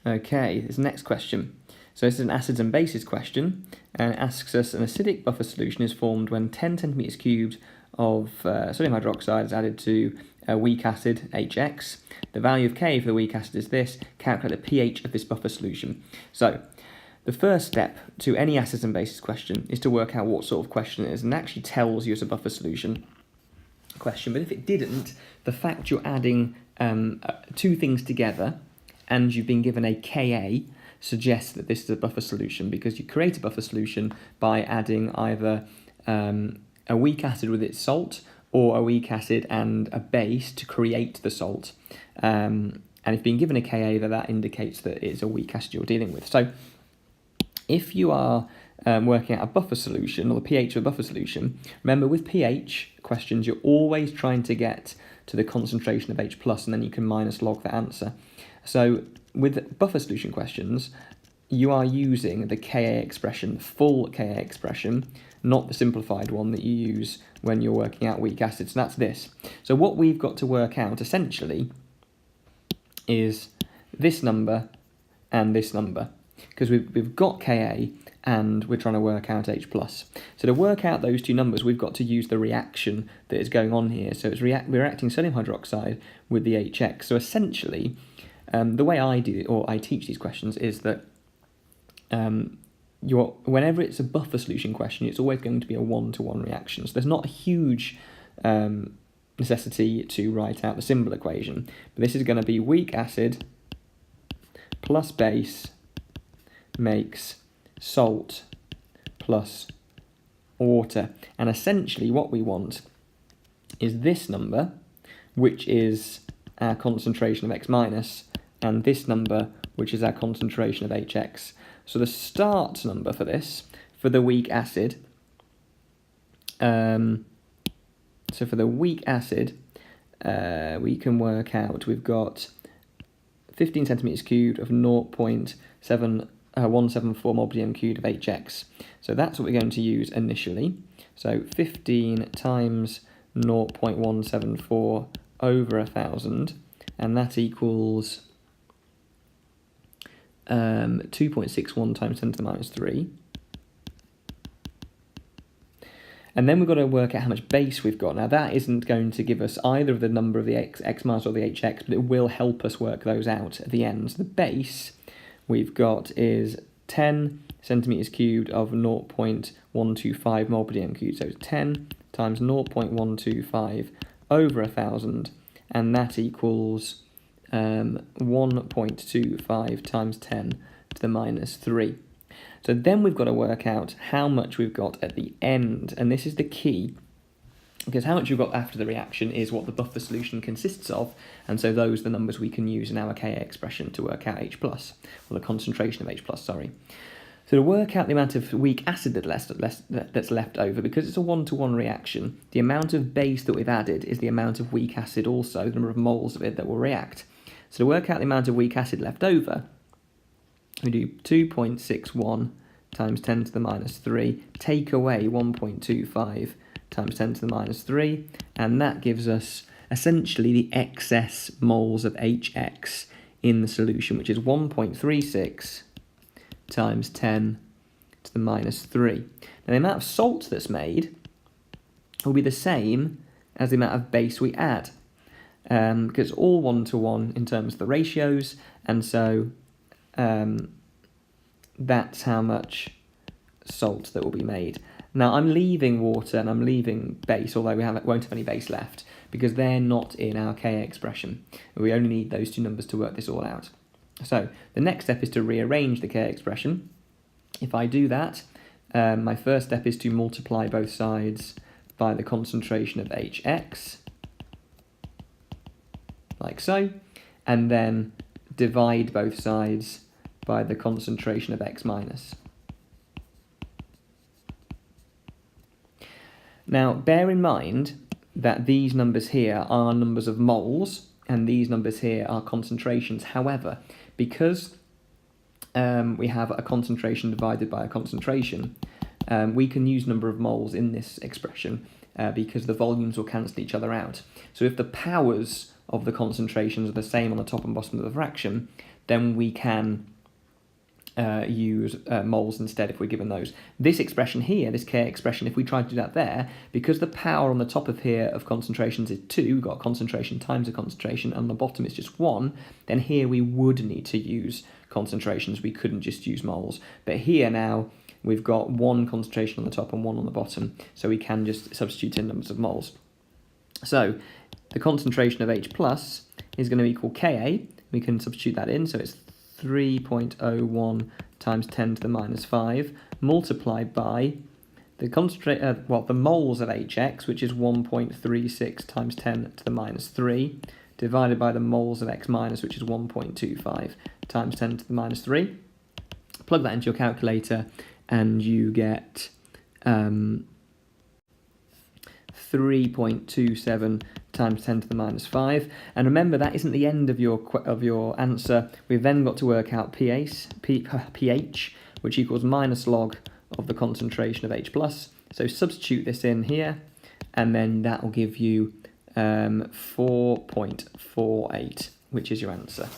Okay, this next question. So this is an acids and bases question, and it asks us an acidic buffer solution is formed when 10 centimetres cubed of sodium hydroxide is added to a weak acid, HX. The value of K for the weak acid is this. Calculate the pH of this buffer solution. So the first step to any acids and bases question is to work out what sort of question it is, and it actually tells you it's a buffer solution question. But if it didn't, the fact you're adding two things together and you've been given a Ka suggests that this is a buffer solution, because you create a buffer solution by adding either a weak acid with its salt or a weak acid and a base to create the salt. And if being given a Ka, that indicates that it's a weak acid you're dealing with. So if you are working out a buffer solution, or the pH of a buffer solution, remember with pH questions, you're always trying to get to the concentration of H+, and then you can minus log the answer. So with buffer solution questions, you are using the Ka expression, the full Ka expression, not the simplified one that you use when you're working out weak acids. And that's this. So what we've got to work out, essentially, is this number and this number, because we've got Ka and we're trying to work out H+. So to work out those two numbers, we've got to use the reaction that is going on here. So it's reacting sodium hydroxide with the HX. So essentially, the way I do it, or I teach these questions, is that whenever it's a buffer solution question, it's always going to be a one-to-one reaction. So there's not a huge necessity to write out the symbol equation, but this is going to be weak acid plus base makes salt plus water. And essentially what we want is this number, which is our concentration of X minus, and this number, which is our concentration of HX. So the start number for this, for the weak acid, so for the weak acid, we can work out, we've got 15 centimetres cubed of 0.174 molybdenum cubed of HX. So that's what we're going to use initially. So 15 times 0.174 over 1,000, and that equals 2.61 times 10 to the minus 3. And then we've got to work out how much base we've got. Now that isn't going to give us either of the number of the X minus or the HX, but it will help us work those out at the end. So the base we've got is 10 centimetres cubed of 0.125 molybdenum cubed. So it's 10 times 0.125 over 1,000, and that equals 1.25 times 10 to the minus 3. So then we've got to work out how much we've got at the end, and this is the key, because how much you've got after the reaction is what the buffer solution consists of, and so those are the numbers we can use in our Ka expression to work out H+, or the concentration of H+, sorry. So to work out the amount of weak acid that's left over, because it's a one-to-one reaction, the amount of base that we've added is the amount of weak acid also, the number of moles of it that will react. So to work out the amount of weak acid left over, we do 2.61 times 10 to the minus 3, take away 1.25 times 10 to the minus 3, and that gives us essentially the excess moles of HX in the solution, which is 1.36 times 10 to the minus 3. Now the amount of salt that's made will be the same as the amount of base we add, because it's all one-to-one in terms of the ratios, and so that's how much salt that will be made. Now I'm leaving water and I'm leaving base, although we won't have any base left, because they're not in our Ka expression. We only need those two numbers to work this all out. So the next step is to rearrange the Ka expression. If I do that, my first step is to multiply both sides by the concentration of HX, like so, and then divide both sides by the concentration of X minus. Now, bear in mind that these numbers here are numbers of moles, and these numbers here are concentrations. However, because we have a concentration divided by a concentration, we can use number of moles in this expression because the volumes will cancel each other out. So if the powers of the concentrations are the same on the top and bottom of the fraction, then we can use moles instead if we're given those. This expression here, this K expression, if we try to do that there, because the power on the top of here of concentrations is 2, we've got concentration times a concentration, and on the bottom is just 1, then here we would need to use concentrations, we couldn't just use moles. But here now, we've got 1 concentration on the top and 1 on the bottom, so we can just substitute in numbers of moles. So the concentration of H plus is going to equal Ka. We can substitute that in, so it's 3.01 times 10 to the minus 5 multiplied by the the moles of Hx, which is 1.36 times 10 to the minus 3, divided by the moles of X minus, which is 1.25 times 10 to the minus 3. Plug that into your calculator and you get 3.27 times 10 to the minus 5. And remember, that isn't the end of your answer. We've then got to work out pH, which equals minus log of the concentration of H plus. So substitute this in here, and then that will give you 4.48, which is your answer.